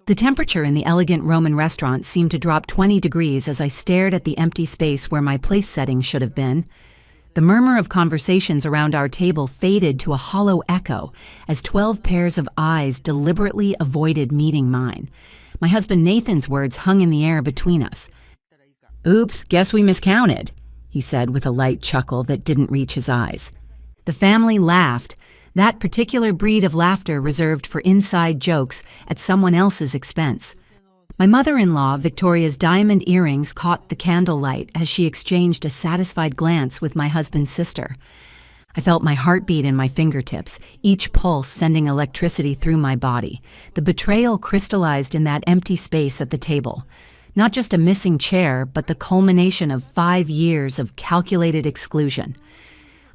The temperature in the elegant Roman restaurant seemed to drop 20 degrees as I stared at the empty space where my place setting should have been. The murmur of conversations around our table faded to a hollow echo as 12 pairs of eyes deliberately avoided meeting mine. My husband Nathan's words hung in the air between us. "Oops, guess we miscounted," he said with a light chuckle that didn't reach his eyes. The family laughed, that particular breed of laughter reserved for inside jokes at someone else's expense. My mother-in-law, Victoria's diamond earrings, caught the candlelight as she exchanged a satisfied glance with my husband's sister. I felt my heartbeat in my fingertips, each pulse sending electricity through my body. The betrayal crystallized in that empty space at the table. Not just a missing chair, but the culmination of 5 years of calculated exclusion.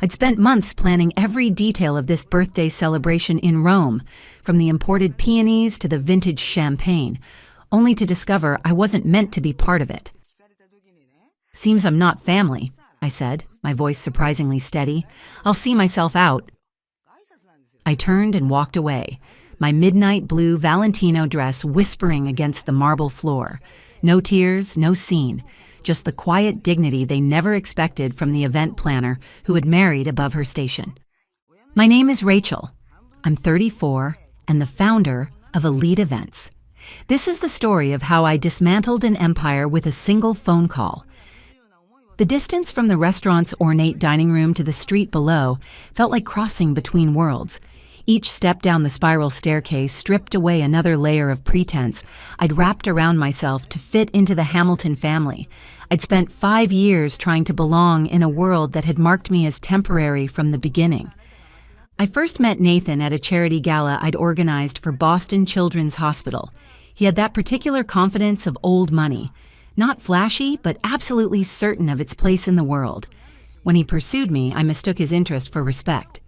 I'd spent months planning every detail of this birthday celebration in Rome, from the imported peonies to the vintage champagne, only to discover I wasn't meant to be part of it. "Seems I'm not family," I said, my voice surprisingly steady. "I'll see myself out." I turned and walked away, my midnight blue Valentino dress whispering against the marble floor. No tears, no scene. Just the quiet dignity they never expected from the event planner who had married above her station. My name is Rachel. I'm 34 and the founder of Elite Events. This is the story of how I dismantled an empire with a single phone call. The distance from the restaurant's ornate dining room to the street below felt like crossing between worlds. Each step down the spiral staircase stripped away another layer of pretense I'd wrapped around myself to fit into the Hamilton family. I'd spent 5 years trying to belong in a world that had marked me as temporary from the beginning. I first met Nathan at a charity gala I'd organized for Boston Children's Hospital. He had that particular confidence of old money. Not flashy, but absolutely certain of its place in the world. When he pursued me, I mistook his interest for respect.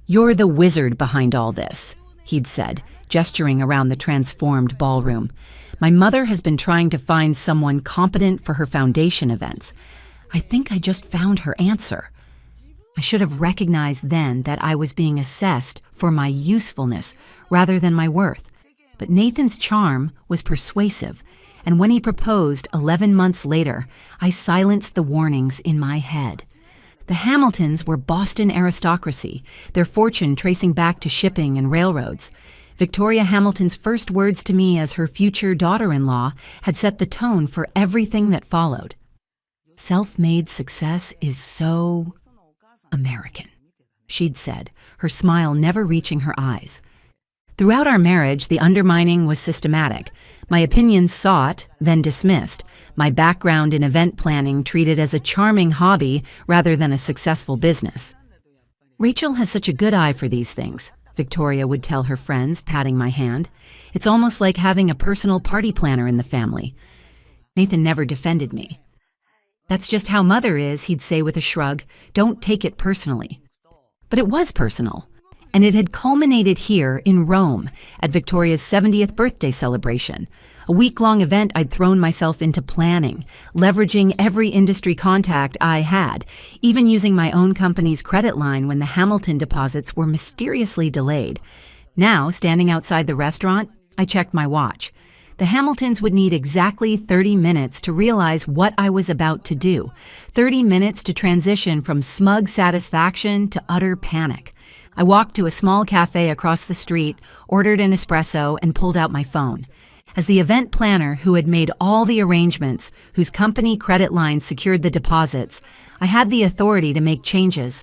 "You're the wizard behind all this," he'd said, gesturing around the transformed ballroom. "My mother has been trying to find someone competent for her foundation events. I think I just found her answer." I should have recognized then that I was being assessed for my usefulness rather than my worth. But Nathan's charm was persuasive, and when he proposed 11 months later, I silenced the warnings in my head. The Hamiltons were Boston aristocracy, their fortune tracing back to shipping and railroads. Victoria Hamilton's first words to me as her future daughter-in-law had set the tone for everything that followed. "Self-made success is so American," she'd said, her smile never reaching her eyes. Throughout our marriage, the undermining was systematic. My opinions sought, then dismissed. My background in event planning treated as a charming hobby rather than a successful business. "Rachel has such a good eye for these things," Victoria would tell her friends, patting my hand. "It's almost like having a personal party planner in the family." Nathan never defended me. "That's just how Mother is," he'd say with a shrug. "Don't take it personally." But it was personal. And it had culminated here in Rome at Victoria's 70th birthday celebration, a week-long event I'd thrown myself into planning, leveraging every industry contact I had, even using my own company's credit line when the Hamilton deposits were mysteriously delayed. Now, standing outside the restaurant, I checked my watch. The Hamiltons would need exactly 30 minutes to realize what I was about to do, 30 minutes to transition from smug satisfaction to utter panic. I walked to a small cafe across the street, ordered an espresso, and pulled out my phone. As the event planner who had made all the arrangements, whose company credit line secured the deposits, I had the authority to make changes.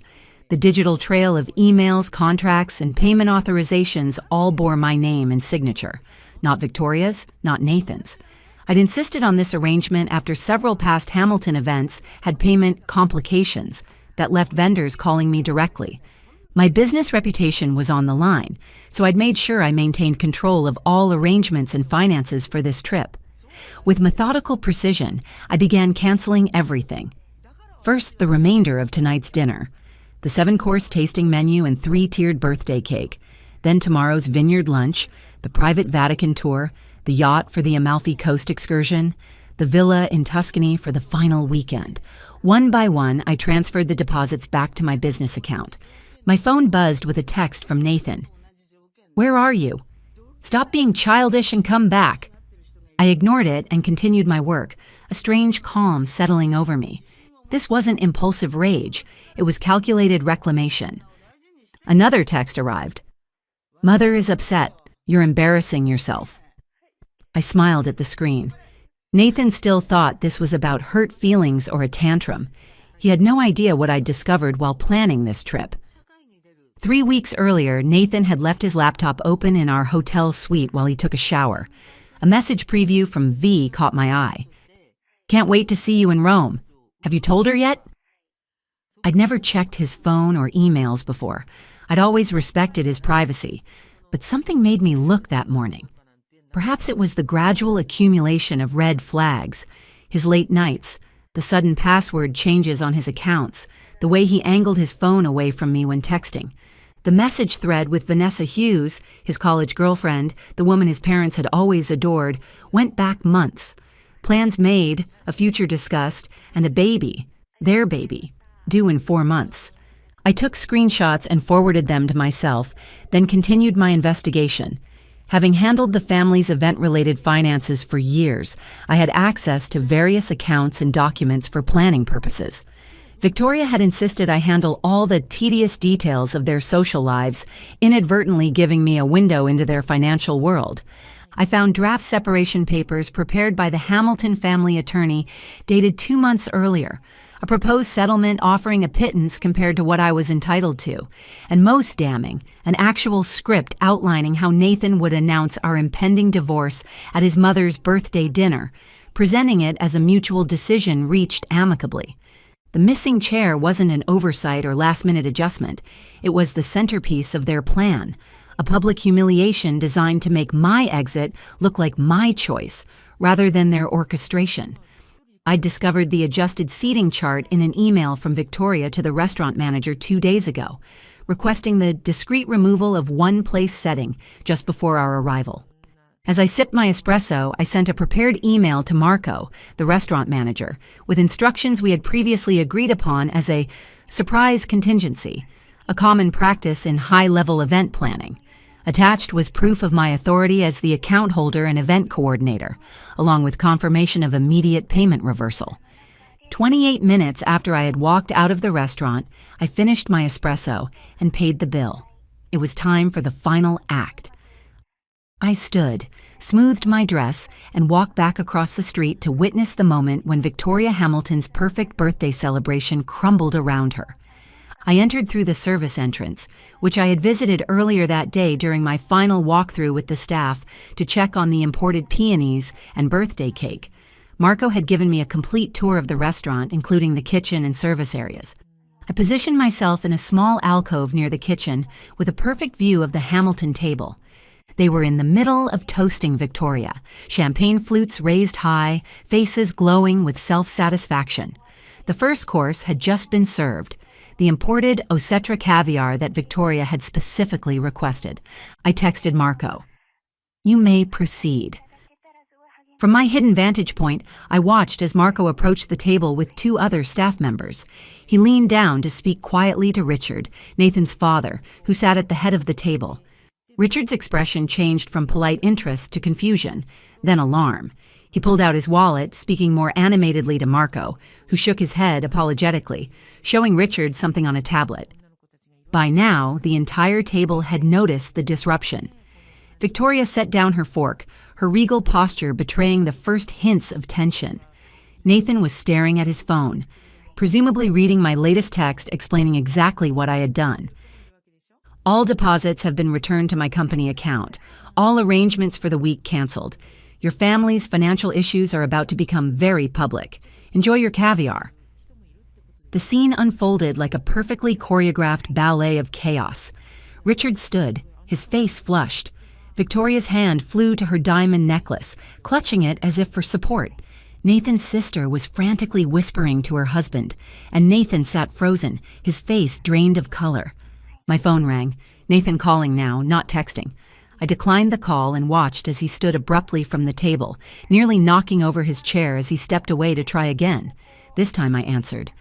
The digital trail of emails, contracts, and payment authorizations all bore my name and signature. Not Victoria's, not Nathan's. I'd insisted on this arrangement after several past Hamilton events had payment complications that left vendors calling me directly. My business reputation was on the line, so I'd made sure I maintained control of all arrangements and finances for this trip. With methodical precision, I began canceling everything. First, the remainder of tonight's dinner, the 7-course tasting menu and 3-tiered birthday cake, then tomorrow's vineyard lunch, the private Vatican tour, the yacht for the Amalfi Coast excursion, the villa in Tuscany for the final weekend. One by one, I transferred the deposits back to my business account. My phone buzzed with a text from Nathan. "Where are you?" Stop being childish and come back. I ignored it and continued my work, a strange calm settling over me. This wasn't impulsive rage, it was calculated reclamation. Another text arrived. Mother is upset. You're embarrassing yourself. I smiled at the screen. Nathan still thought this was about hurt feelings or a tantrum. He had no idea what I'd discovered while planning this trip. 3 weeks earlier, Nathan had left his laptop open in our hotel suite while he took a shower. A message preview from V caught my eye. Can't wait to see you in Rome. Have you told her yet? I'd never checked his phone or emails before. I'd always respected his privacy, but something made me look that morning. Perhaps it was the gradual accumulation of red flags, his late nights, the sudden password changes on his accounts, the way he angled his phone away from me when texting. The message thread with Vanessa Hughes, his college girlfriend, the woman his parents had always adored, went back months. Plans made, a future discussed, and a baby, their baby, due in 4 months. I took screenshots and forwarded them to myself, then continued my investigation. Having handled the family's event-related finances for years, I had access to various accounts and documents for planning purposes. Victoria had insisted I handle all the tedious details of their social lives, inadvertently giving me a window into their financial world. I found draft separation papers prepared by the Hamilton family attorney dated 2 months earlier, a proposed settlement offering a pittance compared to what I was entitled to, and most damning, an actual script outlining how Nathan would announce our impending divorce at his mother's birthday dinner, presenting it as a mutual decision reached amicably. The missing chair wasn't an oversight or last-minute adjustment. It was the centerpiece of their plan, a public humiliation designed to make my exit look like my choice, rather than their orchestration. I'd discovered the adjusted seating chart in an email from Victoria to the restaurant manager 2 days ago, requesting the discreet removal of one place setting just before our arrival. As I sipped my espresso, I sent a prepared email to Marco, the restaurant manager, with instructions we had previously agreed upon as a surprise contingency, a common practice in high-level event planning. Attached was proof of my authority as the account holder and event coordinator, along with confirmation of immediate payment reversal. 28 minutes after I had walked out of the restaurant, I finished my espresso and paid the bill. It was time for the final act. I stood, smoothed my dress, and walked back across the street to witness the moment when Victoria Hamilton's perfect birthday celebration crumbled around her. I entered through the service entrance, which I had visited earlier that day during my final walkthrough with the staff to check on the imported peonies and birthday cake. Marco had given me a complete tour of the restaurant, including the kitchen and service areas. I positioned myself in a small alcove near the kitchen with a perfect view of the Hamilton table. They were in the middle of toasting Victoria, champagne flutes raised high, faces glowing with self-satisfaction. The first course had just been served, the imported Osetra caviar that Victoria had specifically requested. I texted Marco. You may proceed. From my hidden vantage point, I watched as Marco approached the table with 2 other staff members. He leaned down to speak quietly to Richard, Nathan's father, who sat at the head of the table. Richard's expression changed from polite interest to confusion, then alarm. He pulled out his wallet, speaking more animatedly to Marco, who shook his head apologetically, showing Richard something on a tablet. By now, the entire table had noticed the disruption. Victoria set down her fork, her regal posture betraying the first hints of tension. Nathan was staring at his phone, presumably reading my latest text explaining exactly what I had done. All deposits have been returned to my company account. All arrangements for the week canceled. Your family's financial issues are about to become very public. Enjoy your caviar. The scene unfolded like a perfectly choreographed ballet of chaos. Richard stood, his face flushed. Victoria's hand flew to her diamond necklace, clutching it as if for support. Nathan's sister was frantically whispering to her husband, and Nathan sat frozen, his face drained of color. My phone rang, Nathan calling now, not texting. I declined the call and watched as he stood abruptly from the table, nearly knocking over his chair as he stepped away to try again. This time I answered.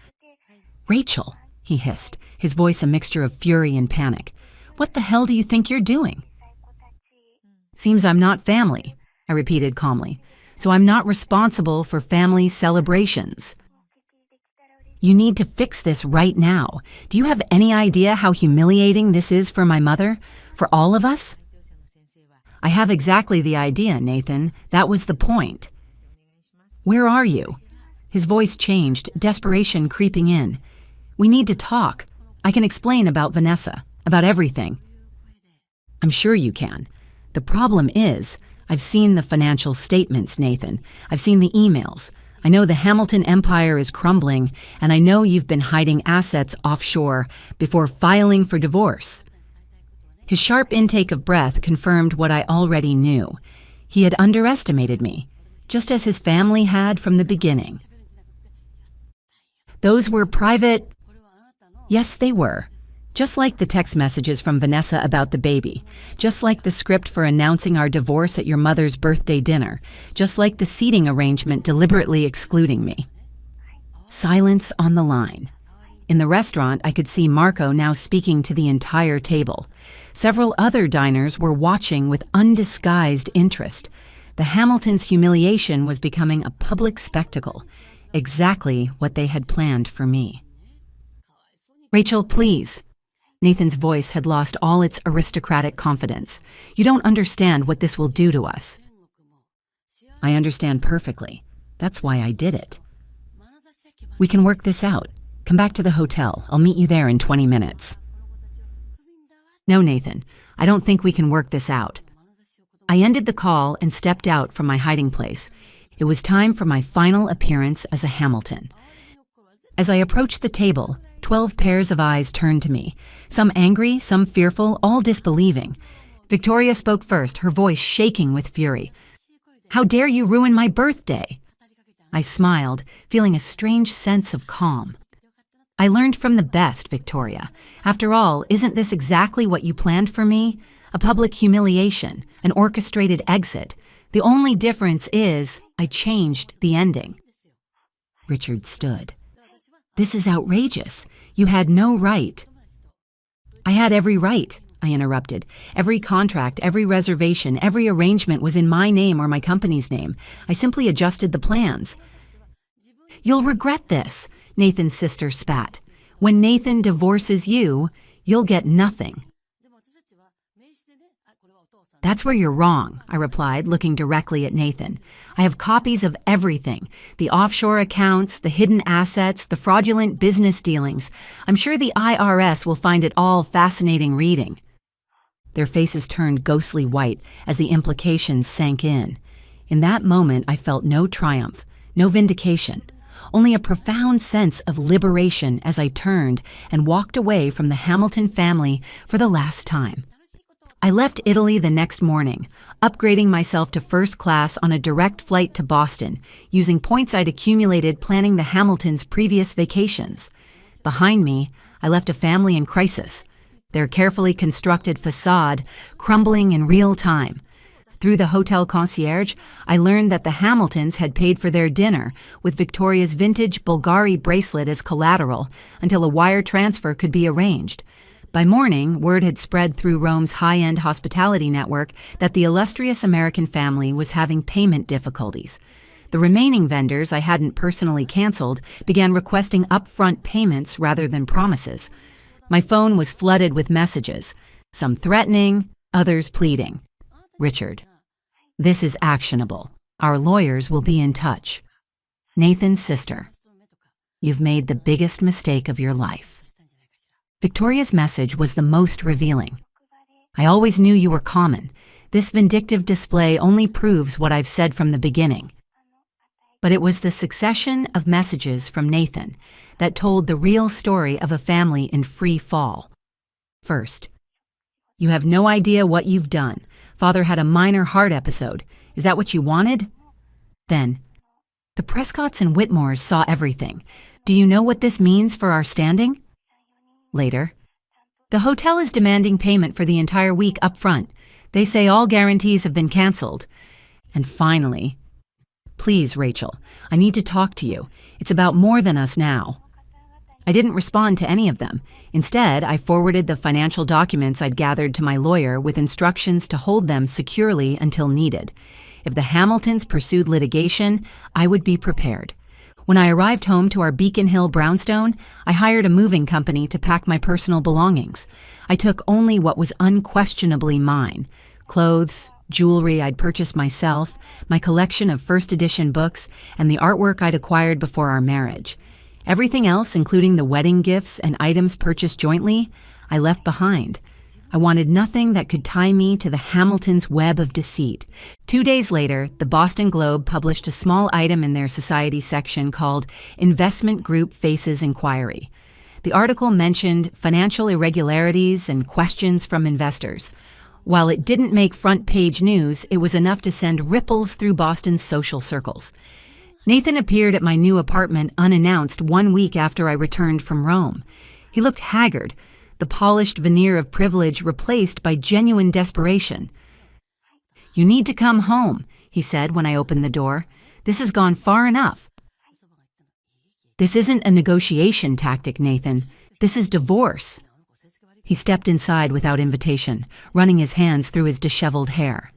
Rachel, he hissed, his voice a mixture of fury and panic. What the hell do you think you're doing? Seems I'm not family, I repeated calmly. So I'm not responsible for family celebrations. You need to fix this right now. Do you have any idea how humiliating this is for my mother? For all of us? I have exactly the idea, Nathan. That was the point. Where are you? His voice changed, desperation creeping in. We need to talk. I can explain about Vanessa, about everything. I'm sure you can. The problem is, I've seen the financial statements, Nathan. I've seen the emails. I know the Hamilton empire is crumbling, and I know you've been hiding assets offshore before filing for divorce. His sharp intake of breath confirmed what I already knew. He had underestimated me, just as his family had from the beginning. Those were private... Yes, they were. Just like the text messages from Vanessa about the baby, just like the script for announcing our divorce at your mother's birthday dinner, just like the seating arrangement deliberately excluding me. Silence on the line. In the restaurant, I could see Marco now speaking to the entire table. Several other diners were watching with undisguised interest. The Hamiltons' humiliation was becoming a public spectacle, exactly what they had planned for me. Rachel, please. Nathan's voice had lost all its aristocratic confidence. You don't understand what this will do to us. I understand perfectly. That's why I did it. We can work this out. Come back to the hotel. I'll meet you there in 20 minutes. No, Nathan. I don't think we can work this out. I ended the call and stepped out from my hiding place. It was time for my final appearance as a Hamilton. As I approached the table, 12 pairs of eyes turned to me, some angry, some fearful, all disbelieving. Victoria spoke first, her voice shaking with fury. How dare you ruin my birthday? I smiled, feeling a strange sense of calm. I learned from the best, Victoria. After all, isn't this exactly what you planned for me? A public humiliation, an orchestrated exit. The only difference is I changed the ending. Richard stood. This is outrageous. You had no right. I had every right, I interrupted. Every contract, every reservation, every arrangement was in my name or my company's name. I simply adjusted the plans. You'll regret this, Nathan's sister spat. When Nathan divorces you, you'll get nothing. That's where you're wrong, I replied, looking directly at Nathan. I have copies of everything. The offshore accounts, the hidden assets, the fraudulent business dealings. I'm sure the IRS will find it all fascinating reading. Their faces turned ghostly white as the implications sank in. In that moment, I felt no triumph, no vindication, only a profound sense of liberation as I turned and walked away from the Hamilton family for the last time. I left Italy the next morning, upgrading myself to first class on a direct flight to Boston, using points I'd accumulated planning the Hamiltons' previous vacations. Behind me, I left a family in crisis, their carefully constructed facade crumbling in real time. Through the hotel concierge, I learned that the Hamiltons had paid for their dinner with Victoria's vintage Bulgari bracelet as collateral until a wire transfer could be arranged. By morning, word had spread through Rome's high-end hospitality network that the illustrious American family was having payment difficulties. The remaining vendors I hadn't personally canceled began requesting upfront payments rather than promises. My phone was flooded with messages, some threatening, others pleading. Richard, this is actionable. Our lawyers will be in touch. Nathan's sister, you've made the biggest mistake of your life. Victoria's message was the most revealing. I always knew you were common. This vindictive display only proves what I've said from the beginning. But it was the succession of messages from Nathan that told the real story of a family in free fall. First, you have no idea what you've done. Father had a minor heart episode. Is that what you wanted? Then, the Prescotts and Whitmores saw everything. Do you know what this means for our standing? Later, the hotel is demanding payment for the entire week up front. They say all guarantees have been canceled. And finally, please, Rachel, I need to talk to you. It's about more than us now. I didn't respond to any of them. Instead, I forwarded the financial documents I'd gathered to my lawyer with instructions to hold them securely until needed. If the Hamiltons pursued litigation, I would be prepared. When I arrived home to our Beacon Hill brownstone, I hired a moving company to pack my personal belongings. I took only what was unquestionably mine: clothes, jewelry I'd purchased myself, my collection of first edition books, and the artwork I'd acquired before our marriage. Everything else, including the wedding gifts and items purchased jointly, I left behind. I wanted nothing that could tie me to the Hamiltons' web of deceit. 2 days later, the Boston Globe published a small item in their society section called Investment Group Faces Inquiry. The article mentioned financial irregularities and questions from investors. While it didn't make front-page news, it was enough to send ripples through Boston's social circles. Nathan appeared at my new apartment unannounced 1 week after I returned from Rome. He looked haggard, the polished veneer of privilege replaced by genuine desperation. "You need to come home," he said when I opened the door. "This has gone far enough." "This isn't a negotiation tactic, Nathan. This is divorce." He stepped inside without invitation, running his hands through his disheveled hair.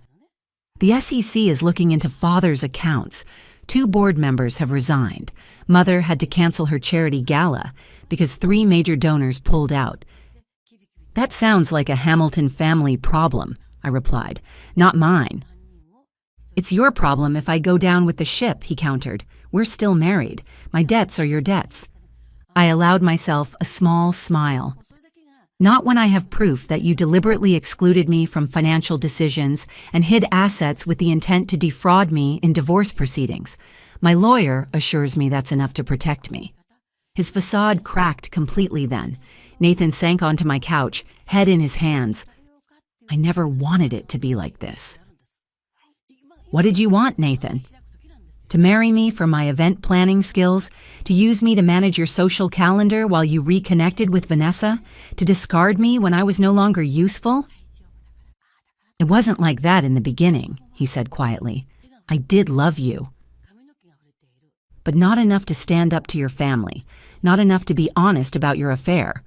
"The SEC is looking into father's accounts. 2 board members have resigned. Mother had to cancel her charity gala because 3 major donors pulled out." "That sounds like a Hamilton family problem," I replied. "Not mine." "It's your problem if I go down with the ship," he countered. "We're still married. My debts are your debts." I allowed myself a small smile. "Not when I have proof that you deliberately excluded me from financial decisions and hid assets with the intent to defraud me in divorce proceedings. My lawyer assures me that's enough to protect me." His facade cracked completely then. Nathan sank onto my couch, head in his hands. "I never wanted it to be like this." "What did you want, Nathan? To marry me for my event planning skills? To use me to manage your social calendar while you reconnected with Vanessa? To discard me when I was no longer useful?" "It wasn't like that in the beginning," he said quietly. "I did love you. But not enough to stand up to your family, not enough to be honest about your affair."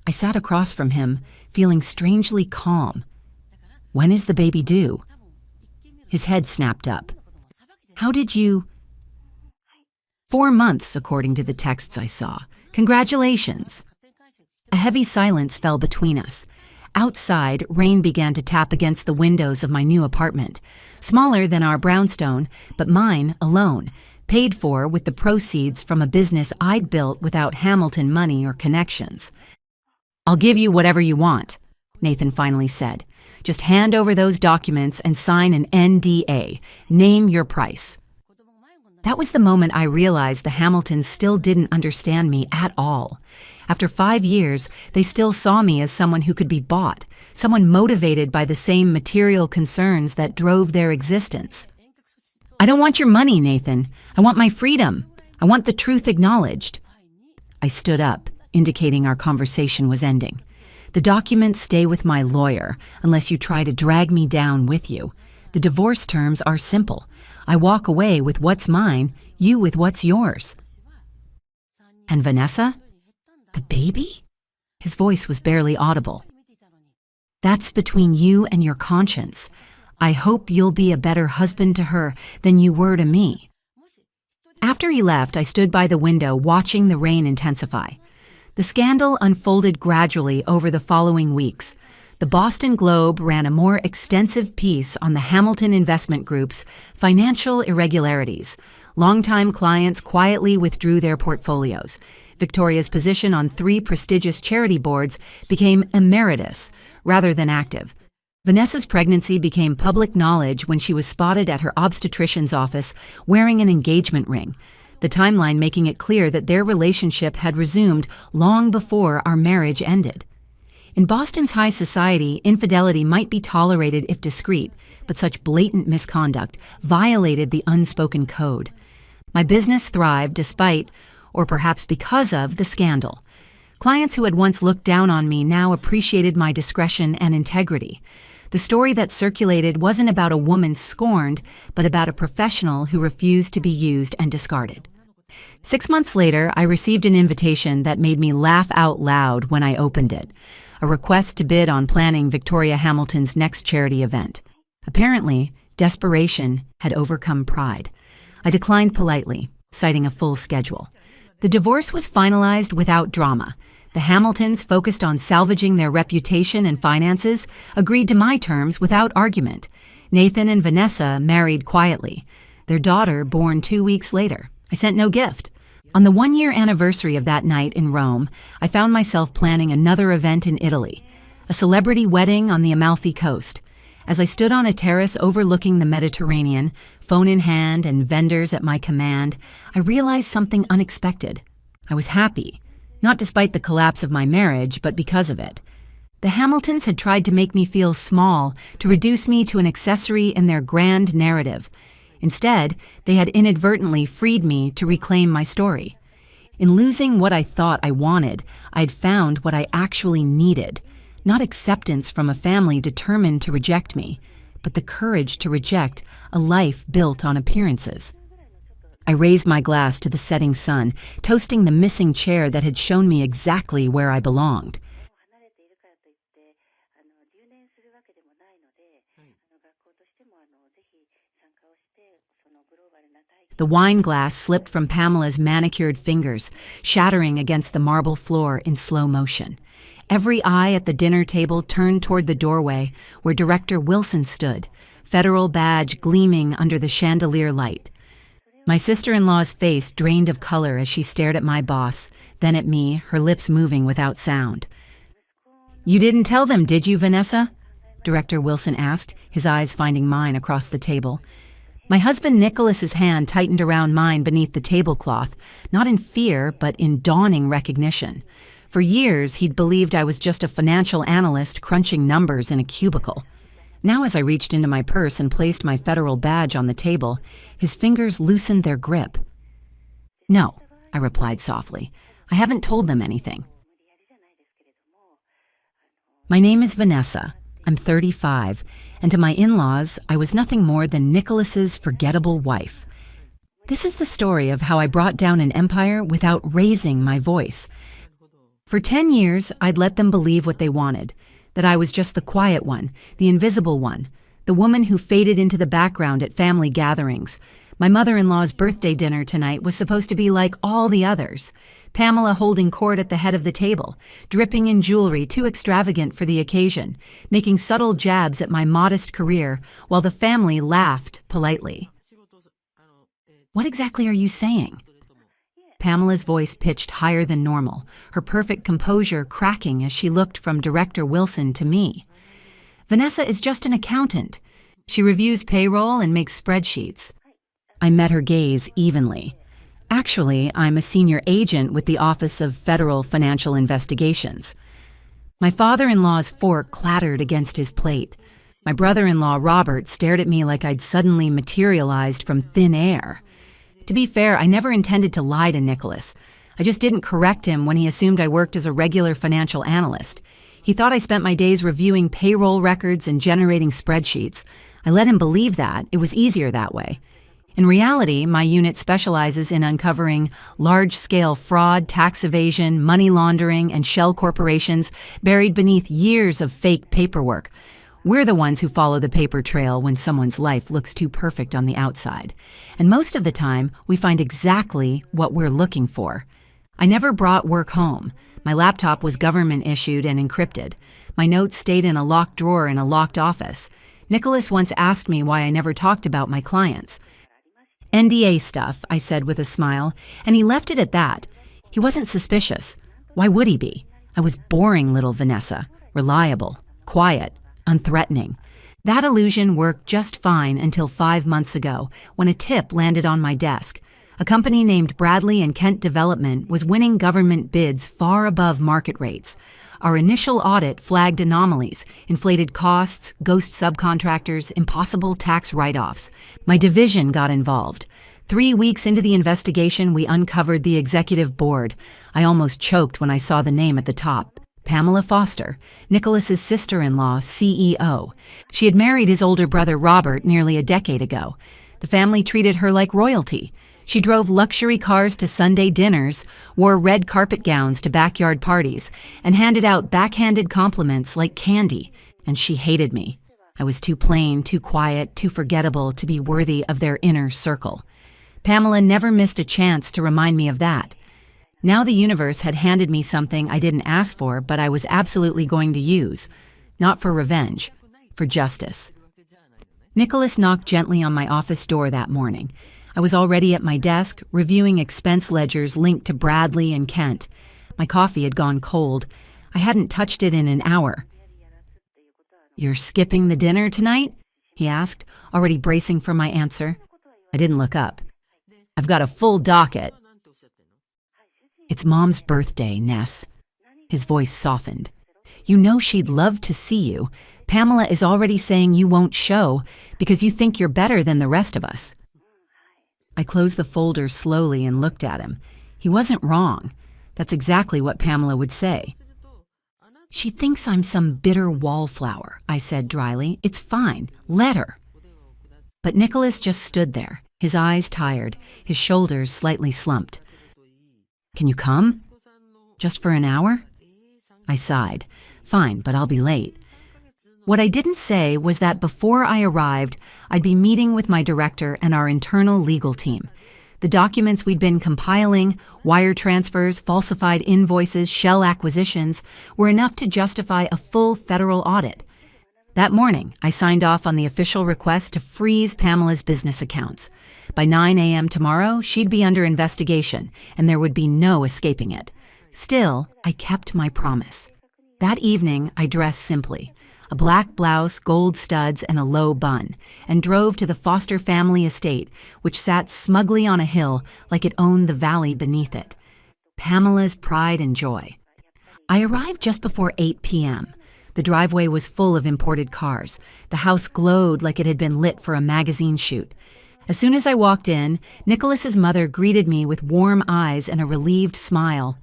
I sat across from him, feeling strangely calm. "When is the baby due?" His head snapped up. "How did you—" "4 months, according to the texts I saw. Congratulations." A heavy silence fell between us. Outside, rain began to tap against the windows of my new apartment, smaller than our brownstone, but mine alone, paid for with the proceeds from a business I'd built without Hamilton money or connections. "I'll give you whatever you want," Nathan finally said. "Just hand over those documents and sign an NDA. Name your price." That was the moment I realized the Hamiltons still didn't understand me at all. After 5 years, they still saw me as someone who could be bought, someone motivated by the same material concerns that drove their existence. "I don't want your money, Nathan. I want my freedom. I want the truth acknowledged." I stood up, indicating our conversation was ending. "The documents stay with my lawyer, unless you try to drag me down with you. The divorce terms are simple. I walk away with what's mine, you with what's yours." "And Vanessa? The baby?" His voice was barely audible. "That's between you and your conscience. I hope you'll be a better husband to her than you were to me." After he left, I stood by the window watching the rain intensify. The scandal unfolded gradually over the following weeks. The Boston Globe ran a more extensive piece on the Hamilton Investment Group's financial irregularities. Longtime clients quietly withdrew their portfolios. Victoria's position on 3 prestigious charity boards became emeritus rather than active. Vanessa's pregnancy became public knowledge when she was spotted at her obstetrician's office wearing an engagement ring, the timeline making it clear that their relationship had resumed long before our marriage ended. In Boston's high society, infidelity might be tolerated if discreet, but such blatant misconduct violated the unspoken code. My business thrived despite, or perhaps because of, the scandal. Clients who had once looked down on me now appreciated my discretion and integrity. The story that circulated wasn't about a woman scorned, but about a professional who refused to be used and discarded. 6 months later, I received an invitation that made me laugh out loud when I opened it. A request to bid on planning Victoria Hamilton's next charity event. Apparently, desperation had overcome pride. I declined politely, citing a full schedule. The divorce was finalized without drama. The Hamiltons, focused on salvaging their reputation and finances, agreed to my terms without argument. Nathan and Vanessa married quietly. Their daughter born 2 weeks later. I sent no gift. On the 1-year anniversary of that night in Rome, I found myself planning another event in Italy, a celebrity wedding on the Amalfi Coast. As I stood on a terrace overlooking the Mediterranean, phone in hand and vendors at my command, I realized something unexpected. I was happy, not despite the collapse of my marriage, but because of it. The Hamiltons had tried to make me feel small, to reduce me to an accessory in their grand narrative. Instead, they had inadvertently freed me to reclaim my story. In losing what I thought I wanted, I'd found what I actually needed. Not acceptance from a family determined to reject me, but the courage to reject a life built on appearances. I raised my glass to the setting sun, toasting the missing chair that had shown me exactly where I belonged. The wine glass slipped from Pamela's manicured fingers, shattering against the marble floor in slow motion. Every eye at the dinner table turned toward the doorway where Director Wilson stood, federal badge gleaming under the chandelier light. My sister-in-law's face drained of color as she stared at my boss, then at me, her lips moving without sound. "You didn't tell them, did you, Vanessa?" Director Wilson asked, his eyes finding mine across the table. My husband Nicholas's hand tightened around mine beneath the tablecloth, not in fear, but in dawning recognition. For years, he'd believed I was just a financial analyst crunching numbers in a cubicle. Now, as I reached into my purse and placed my federal badge on the table, his fingers loosened their grip. "No," I replied softly. "I haven't told them anything." My name is Vanessa. I'm 35, and to my in-laws, I was nothing more than Nicholas's forgettable wife. This is the story of how I brought down an empire without raising my voice. For 10 years, I'd let them believe what they wanted, that I was just the quiet one, the invisible one, the woman who faded into the background at family gatherings. My mother-in-law's birthday dinner tonight was supposed to be like all the others. Pamela holding court at the head of the table, dripping in jewelry too extravagant for the occasion, making subtle jabs at my modest career while the family laughed politely. "What exactly are you saying?" Pamela's voice pitched higher than normal, her perfect composure cracking as she looked from Director Wilson to me. "Vanessa is just an accountant. She reviews payroll and makes spreadsheets." I met her gaze evenly. "Actually, I'm a senior agent with the Office of Federal Financial Investigations." My father-in-law's fork clattered against his plate. My brother-in-law, Robert, stared at me like I'd suddenly materialized from thin air. To be fair, I never intended to lie to Nicholas. I just didn't correct him when he assumed I worked as a regular financial analyst. He thought I spent my days reviewing payroll records and generating spreadsheets. I let him believe that. It was easier that way. In reality, my unit specializes in uncovering large-scale fraud, tax evasion, money laundering, and shell corporations buried beneath years of fake paperwork. We're the ones who follow the paper trail when someone's life looks too perfect on the outside. And most of the time, we find exactly what we're looking for. I never brought work home. My laptop was government-issued and encrypted. My notes stayed in a locked drawer in a locked office. Nicholas once asked me why I never talked about my clients. "NDA stuff," I said with a smile, and he left it at that. He wasn't suspicious. Why would he be? I was boring little Vanessa, reliable, quiet, unthreatening. That illusion worked just fine until 5 months ago, when a tip landed on my desk. A company named Bradley and Kent Development was winning government bids far above market rates. Our initial audit flagged anomalies, inflated costs, ghost subcontractors, impossible tax write-offs. My division got involved. 3 weeks into the investigation, we uncovered the executive board. I almost choked when I saw the name at the top. Pamela Foster, Nicholas's sister-in-law, CEO. She had married his older brother Robert nearly a decade ago. The family treated her like royalty. She drove luxury cars to Sunday dinners, wore red carpet gowns to backyard parties, and handed out backhanded compliments like candy, and she hated me. I was too plain, too quiet, too forgettable to be worthy of their inner circle. Pamela never missed a chance to remind me of that. Now the universe had handed me something I didn't ask for, but I was absolutely going to use. Not for revenge, for justice. Nicholas knocked gently on my office door that morning. I was already at my desk, reviewing expense ledgers linked to Bradley and Kent. My coffee had gone cold. I hadn't touched it in an hour. "You're skipping the dinner tonight?" he asked, already bracing for my answer. I didn't look up. "I've got a full docket." "It's Mom's birthday, Ness." His voice softened. "You know she'd love to see you. Pamela is already saying you won't show because you think you're better than the rest of us." I closed the folder slowly and looked at him. He wasn't wrong. That's exactly what Pamela would say. "She thinks I'm some bitter wallflower," I said dryly. "It's fine. Let her." But Nicholas just stood there, his eyes tired, his shoulders slightly slumped. "Can you come? Just for an hour?" I sighed. "Fine, but I'll be late." What I didn't say was that before I arrived, I'd be meeting with my director and our internal legal team. The documents we'd been compiling, wire transfers, falsified invoices, shell acquisitions, were enough to justify a full federal audit. That morning, I signed off on the official request to freeze Pamela's business accounts. By 9 a.m. tomorrow, she'd be under investigation, and there would be no escaping it. Still, I kept my promise. That evening, I dressed simply. A black blouse, gold studs, and a low bun, and drove to the Foster family estate, which sat smugly on a hill like it owned the valley beneath it. Pamela's pride and joy. I arrived just before 8 p.m. The driveway was full of imported cars. The house glowed like it had been lit for a magazine shoot. As soon as I walked in, Nicholas's mother greeted me with warm eyes and a relieved smile.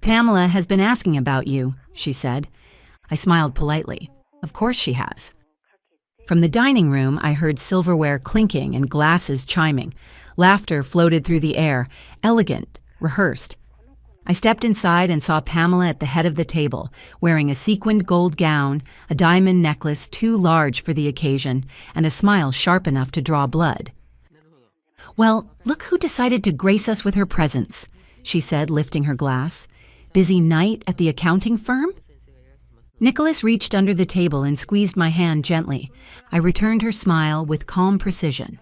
"Pamela has been asking about you," she said. I smiled politely. Of course she has. From the dining room, I heard silverware clinking and glasses chiming. Laughter floated through the air, elegant, rehearsed. I stepped inside and saw Pamela at the head of the table, wearing a sequined gold gown, a diamond necklace too large for the occasion, and a smile sharp enough to draw blood. "Well, look who decided to grace us with her presence," she said, lifting her glass. "Busy night at the accounting firm?" Nicholas reached under the table and squeezed my hand gently. I returned her smile with calm precision.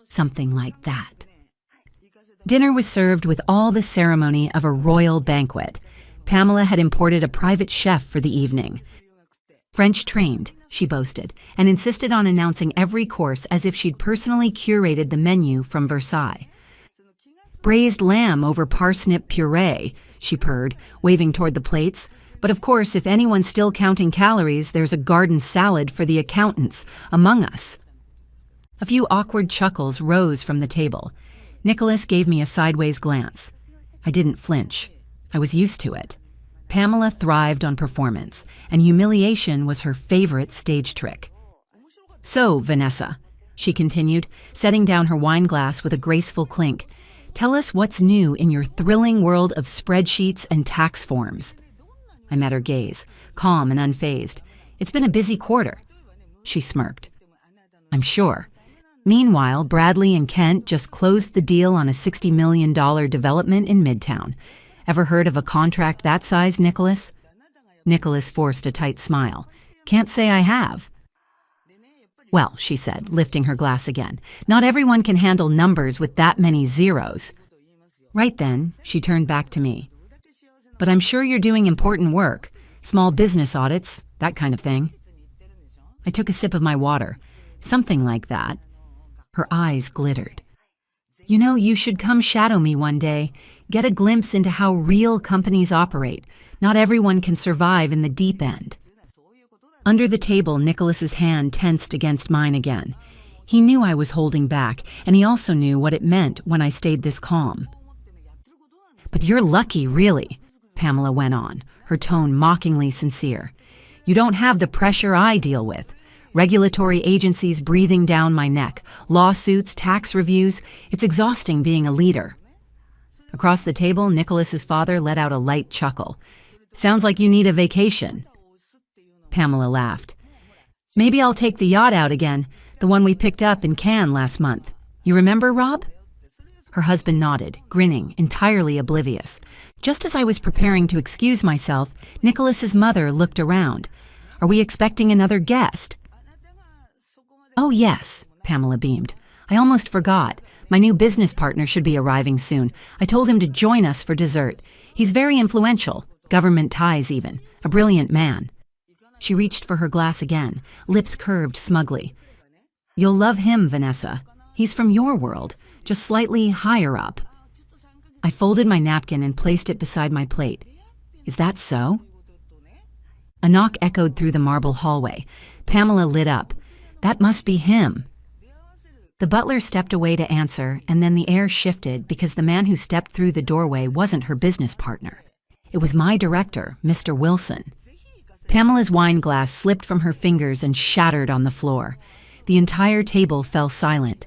Something like that. Dinner was served with all the ceremony of a royal banquet. Pamela had imported a private chef for the evening. French trained, she boasted, and insisted on announcing every course as if she'd personally curated the menu from Versailles. "Braised lamb over parsnip puree," she purred, waving toward the plates. "But of course, if anyone's still counting calories, there's a garden salad for the accountants among us." A few awkward chuckles rose from the table. Nicholas gave me a sideways glance. I didn't flinch. I was used to it. Pamela thrived on performance, and humiliation was her favorite stage trick. "So, Vanessa," she continued, setting down her wine glass with a graceful clink, "tell us what's new in your thrilling world of spreadsheets and tax forms." I met her gaze, calm and unfazed. "It's been a busy quarter." She smirked. "I'm sure. Meanwhile, Bradley and Kent just closed the deal on a $60 million development in Midtown. Ever heard of a contract that size, Nicholas?" Nicholas forced a tight smile. "Can't say I have." "Well," she said, lifting her glass again, "not everyone can handle numbers with that many zeros." "Right then," she turned back to me. "But I'm sure you're doing important work, small business audits, that kind of thing." I took a sip of my water. "Something like that." Her eyes glittered. "You know, you should come shadow me one day, get a glimpse into how real companies operate. Not everyone can survive in the deep end." Under the table, Nicholas's hand tensed against mine again. He knew I was holding back, and he also knew what it meant when I stayed this calm. "But you're lucky, really," Pamela went on, her tone mockingly sincere. "You don't have the pressure I deal with. Regulatory agencies breathing down my neck, lawsuits, tax reviews. It's exhausting being a leader. Across the table, Nicholas's father let out a light chuckle. Sounds like you need a vacation. Pamela laughed. Maybe I'll take the yacht out again, the one we picked up in Cannes last month. You remember, Rob? Her husband nodded, grinning, entirely oblivious. Just as I was preparing to excuse myself, Nicholas's mother looked around. Are we expecting another guest? Oh, yes, Pamela beamed. I almost forgot. My new business partner should be arriving soon. I told him to join us for dessert. He's very influential, government ties even, a brilliant man. She reached for her glass again, lips curved smugly. You'll love him, Vanessa. He's from your world, just slightly higher up. I folded my napkin and placed it beside my plate. Is that so? A knock echoed through the marble hallway. Pamela lit up. That must be him. The butler stepped away to answer, and then the air shifted because the man who stepped through the doorway wasn't her business partner. It was my director, Mr. Wilson. Pamela's wine glass slipped from her fingers and shattered on the floor. The entire table fell silent.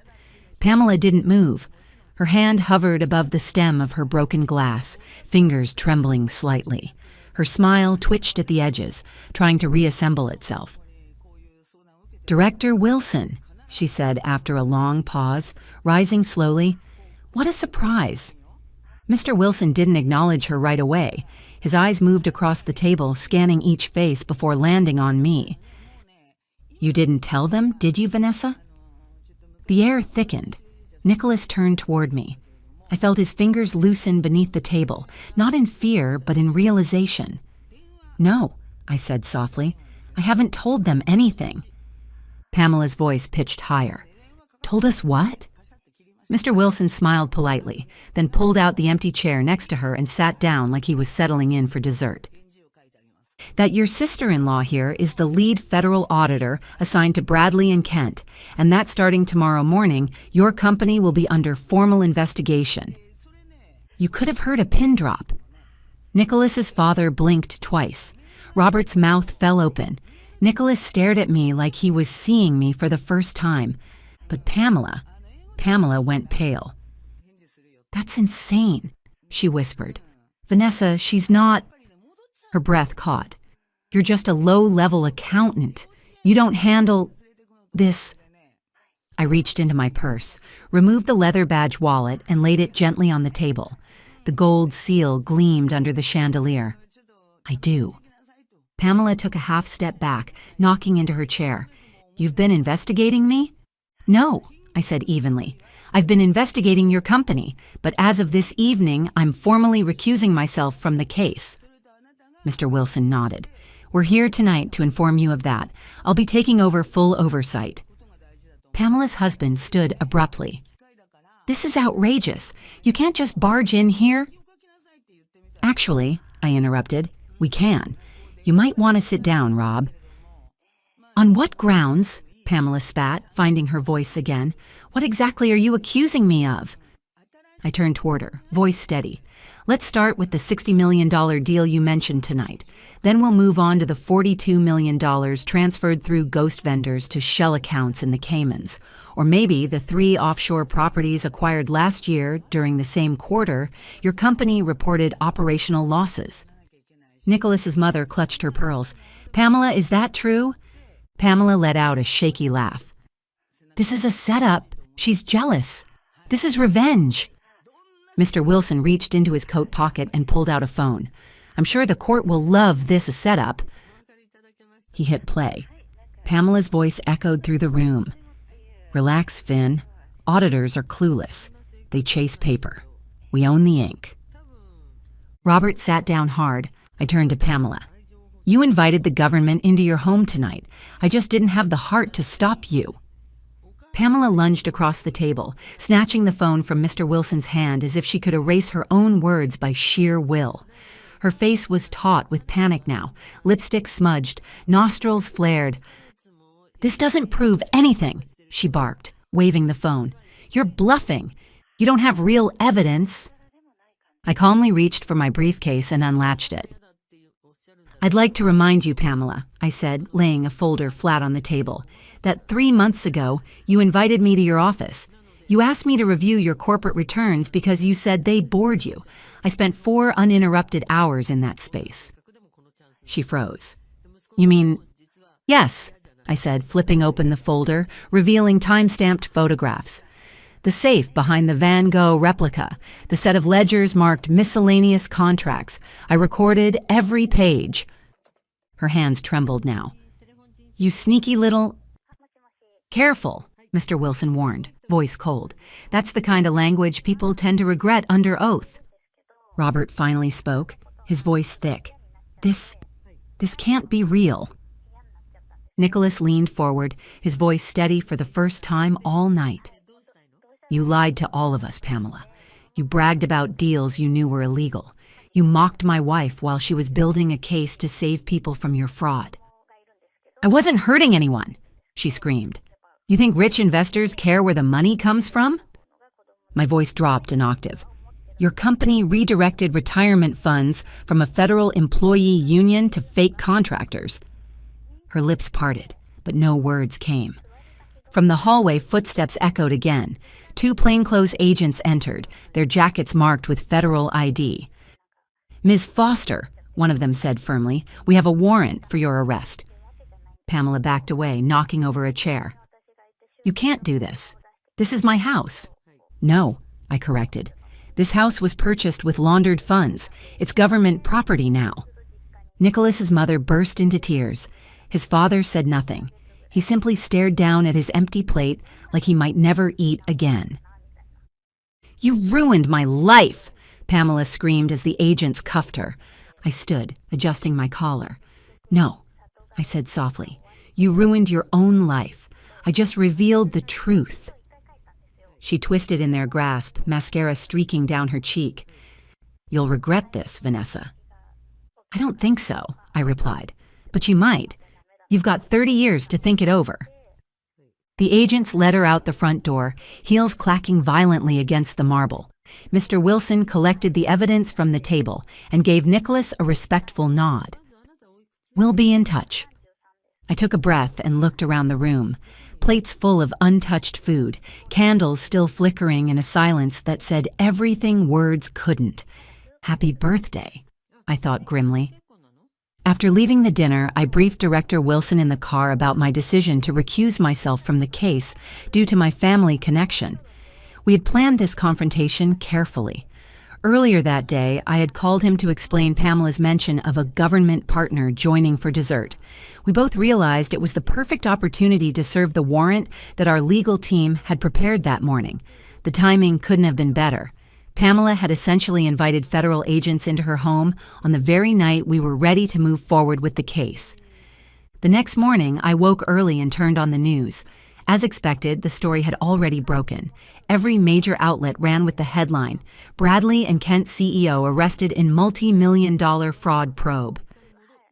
Pamela didn't move. Her hand hovered above the stem of her broken glass, fingers trembling slightly. Her smile twitched at the edges, trying to reassemble itself. Director Wilson, she said after a long pause, rising slowly. What a surprise. Mr. Wilson didn't acknowledge her right away. His eyes moved across the table, scanning each face before landing on me. You didn't tell them, did you, Vanessa? The air thickened. Nicholas turned toward me. I felt his fingers loosen beneath the table, not in fear, but in realization. No, I said softly. I haven't told them anything. Pamela's voice pitched higher. Told us what? Mr. Wilson smiled politely, then pulled out the empty chair next to her and sat down like he was settling in for dessert. That your sister-in-law here is the lead federal auditor assigned to Bradley and Kent, and that starting tomorrow morning, your company will be under formal investigation. You could have heard a pin drop. Nicholas's father blinked twice. Robert's mouth fell open. Nicholas stared at me like he was seeing me for the first time. But Pamela went pale. That's insane, she whispered. Vanessa, she's not... Her breath caught. You're just a low-level accountant. You don't handle this. I reached into my purse, removed the leather badge wallet, and laid it gently on the table. The gold seal gleamed under the chandelier. I do. Pamela took a half step back, knocking into her chair. You've been investigating me? No, I said evenly. I've been investigating your company, but as of this evening, I'm formally recusing myself from the case. Mr. Wilson nodded. We're here tonight to inform you of that. I'll be taking over full oversight. Pamela's husband stood abruptly. This is outrageous. You can't just barge in here. Actually, I interrupted, we can. You might want to sit down, Rob. On what grounds? Pamela spat, finding her voice again. What exactly are you accusing me of? I turned toward her, voice steady. Let's start with the $60 million deal you mentioned tonight. Then we'll move on to the $42 million transferred through ghost vendors to shell accounts in the Caymans. Or maybe the 3 offshore properties acquired last year during the same quarter, your company reported operational losses. Nicholas's mother clutched her pearls. Pamela, is that true? Pamela let out a shaky laugh. This is a setup. She's jealous. This is revenge. Mr. Wilson reached into his coat pocket and pulled out a phone. I'm sure the court will love this a setup. He hit play. Pamela's voice echoed through the room. Relax, Finn. Auditors are clueless. They chase paper. We own the ink. Robert sat down hard. I turned to Pamela. You invited the government into your home tonight. I just didn't have the heart to stop you. Pamela lunged across the table, snatching the phone from Mr. Wilson's hand as if she could erase her own words by sheer will. Her face was taut with panic now, lipstick smudged, nostrils flared. This doesn't prove anything, she barked, waving the phone. You're bluffing. You don't have real evidence. I calmly reached for my briefcase and unlatched it. I'd like to remind you, Pamela, I said, laying a folder flat on the table, that 3 months ago you invited me to your office. You asked me to review your corporate returns because you said they bored you. I spent 4 uninterrupted hours in that space. She froze. You mean, yes, I said, flipping open the folder, revealing time-stamped photographs. The safe behind the Van Gogh replica, the set of ledgers marked miscellaneous contracts. I recorded every page. Her hands trembled now. You sneaky little... Careful, Mr. Wilson warned, voice cold. That's the kind of language people tend to regret under oath. Robert finally spoke, his voice thick. This can't be real. Nicholas leaned forward, his voice steady for the first time all night. You lied to all of us, Pamela. You bragged about deals you knew were illegal. You mocked my wife while she was building a case to save people from your fraud. I wasn't hurting anyone, she screamed. You think rich investors care where the money comes from? My voice dropped an octave. Your company redirected retirement funds from a federal employee union to fake contractors. Her lips parted, but no words came. From the hallway, footsteps echoed again. 2 plainclothes agents entered, their jackets marked with federal ID. Ms. Foster, one of them said firmly, we have a warrant for your arrest. Pamela backed away, knocking over a chair. You can't do this. This is my house. No, I corrected. This house was purchased with laundered funds. It's government property now. Nicholas's mother burst into tears. His father said nothing. He simply stared down at his empty plate like he might never eat again. You ruined my life, Pamela screamed as the agents cuffed her. I stood, adjusting my collar. No, I said softly. You ruined your own life. I just revealed the truth. She twisted in their grasp, mascara streaking down her cheek. You'll regret this, Vanessa. I don't think so, I replied. But you might. You've got 30 years to think it over. The agents led her out the front door, heels clacking violently against the marble. Mr. Wilson collected the evidence from the table and gave Nicholas a respectful nod. We'll be in touch. I took a breath and looked around the room. Plates full of untouched food, candles still flickering in a silence that said everything words couldn't. Happy birthday, I thought grimly. After leaving the dinner, I briefed Director Wilson in the car about my decision to recuse myself from the case due to my family connection. We had planned this confrontation carefully. Earlier that day, I had called him to explain Pamela's mention of a government partner joining for dessert. We both realized it was the perfect opportunity to serve the warrant that our legal team had prepared that morning. The timing couldn't have been better. Pamela had essentially invited federal agents into her home on the very night we were ready to move forward with the case. The next morning, I woke early and turned on the news. As expected, the story had already broken. Every major outlet ran with the headline, Bradley and Kent CEO arrested in multi-million-dollar fraud probe.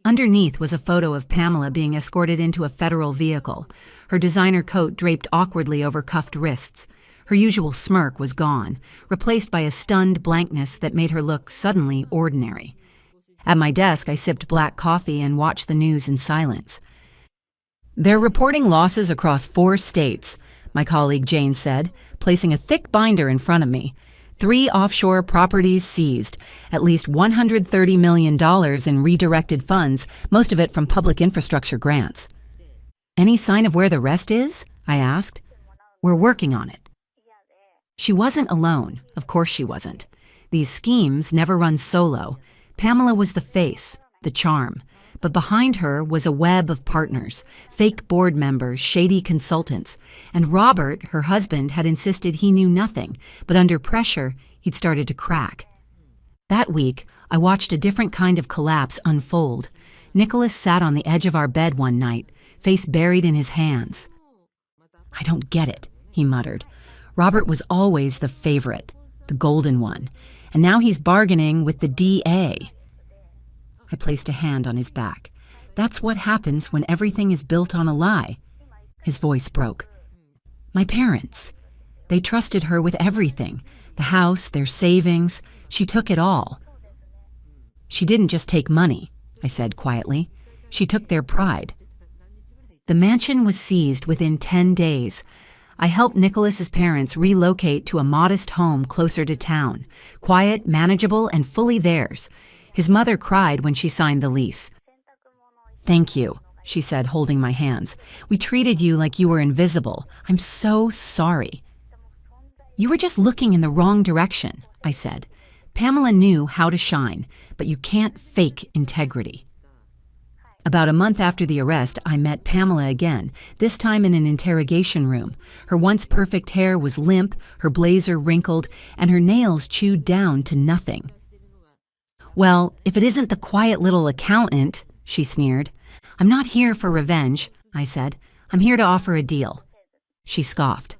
Underneath was a photo of Pamela being escorted into a federal vehicle, her designer coat draped awkwardly over cuffed wrists. Her usual smirk was gone, replaced by a stunned blankness that made her look suddenly ordinary. At my desk, I sipped black coffee and watched the news in silence. They're reporting losses across 4 states, my colleague Jane said, placing a thick binder in front of me. 3 offshore properties seized, at least $130 million in redirected funds, most of it from public infrastructure grants. Any sign of where the rest is? I asked. We're working on it. She wasn't alone. Of course she wasn't. These schemes never run solo. Pamela was the face, the charm. But behind her was a web of partners, fake board members, shady consultants. And Robert, her husband, had insisted he knew nothing, but under pressure, he'd started to crack. That week, I watched a different kind of collapse unfold. Nicholas sat on the edge of our bed one night, face buried in his hands. I don't get it, he muttered. Robert was always the favorite, the golden one, and now he's bargaining with the DA. I placed a hand on his back. That's what happens when everything is built on a lie. His voice broke. My parents. They trusted her with everything. The house, their savings. She took it all. She didn't just take money, I said quietly. She took their pride. The mansion was seized within 10 days. I helped Nicholas's parents relocate to a modest home closer to town, quiet, manageable, and fully theirs. His mother cried when she signed the lease. "Thank you," she said, holding my hands. "We treated you like you were invisible. I'm so sorry." "You were just looking in the wrong direction," I said. "Pamela knew how to shine, but you can't fake integrity." About a month after the arrest, I met Pamela again, this time in an interrogation room. Her once perfect hair was limp, her blazer wrinkled, and her nails chewed down to nothing. "Well, if it isn't the quiet little accountant," she sneered. "I'm not here for revenge," I said. "I'm here to offer a deal." She scoffed.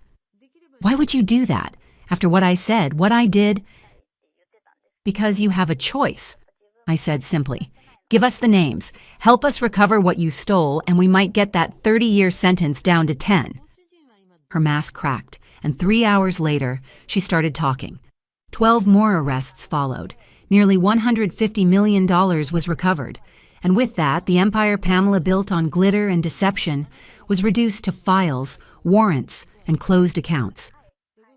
"Why would you do that? After what I said, what I did?" "Because you have a choice," I said simply. "Give us the names, help us recover what you stole, and we might get that 30-year sentence down to 10. Her mask cracked, and 3 hours later, she started talking. 12 more arrests followed. Nearly $150 million was recovered. And with that, the empire Pamela built on glitter and deception was reduced to files, warrants, and closed accounts.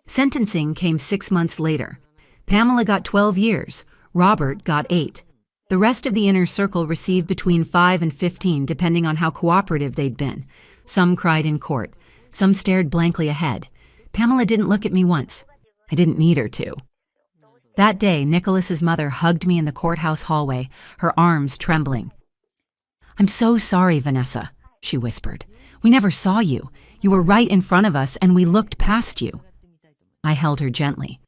Sentencing came 6 months later. Pamela got 12 years. Robert got 8. The rest of the inner circle received between 5 and 15, depending on how cooperative they'd been. Some cried in court. Some stared blankly ahead. Pamela didn't look at me once. I didn't need her to. That day, Nicholas's mother hugged me in the courthouse hallway, her arms trembling. "I'm so sorry, Vanessa," she whispered. "We never saw you. You were right in front of us, and we looked past you." I held her gently.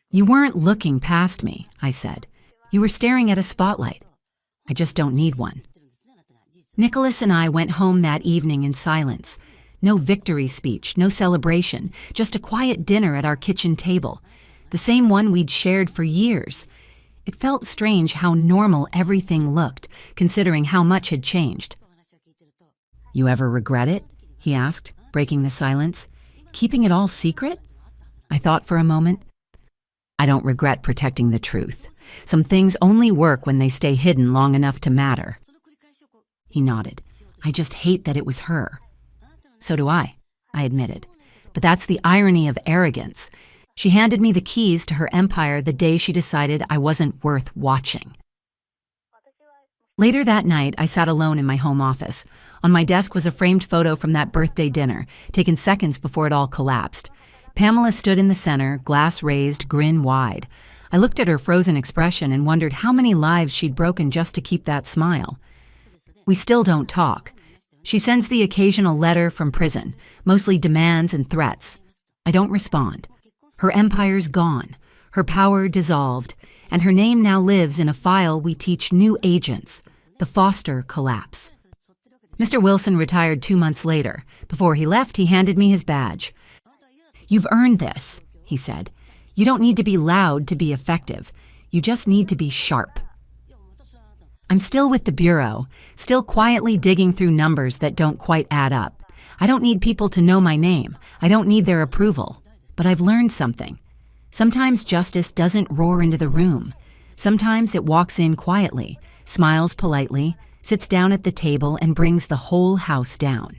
"You weren't looking past me," I said. "You were staring at a spotlight. I just don't need one." Nicholas and I went home that evening in silence. No victory speech, no celebration, just a quiet dinner at our kitchen table, the same one we'd shared for years. It felt strange how normal everything looked, considering how much had changed. "You ever regret it?" he asked, breaking the silence. "Keeping it all secret?" I thought for a moment. "I don't regret protecting the truth. Some things only work when they stay hidden long enough to matter." He nodded. "I just hate that it was her." "So do I admitted. "But that's the irony of arrogance. She handed me the keys to her empire the day she decided I wasn't worth watching." Later that night, I sat alone in my home office. On my desk was a framed photo from that birthday dinner, taken seconds before it all collapsed. Pamela stood in the center, glass raised, grin wide. I looked at her frozen expression and wondered how many lives she'd broken just to keep that smile. We still don't talk. She sends the occasional letter from prison, mostly demands and threats. I don't respond. Her empire's gone, her power dissolved, and her name now lives in a file we teach new agents, the Foster collapse. Mr. Wilson retired 2 months later. Before he left, he handed me his badge. "You've earned this," he said. "You don't need to be loud to be effective. You just need to be sharp." I'm still with the Bureau, still quietly digging through numbers that don't quite add up. I don't need people to know my name. I don't need their approval. But I've learned something. Sometimes justice doesn't roar into the room. Sometimes it walks in quietly, smiles politely, sits down at the table, and brings the whole house down.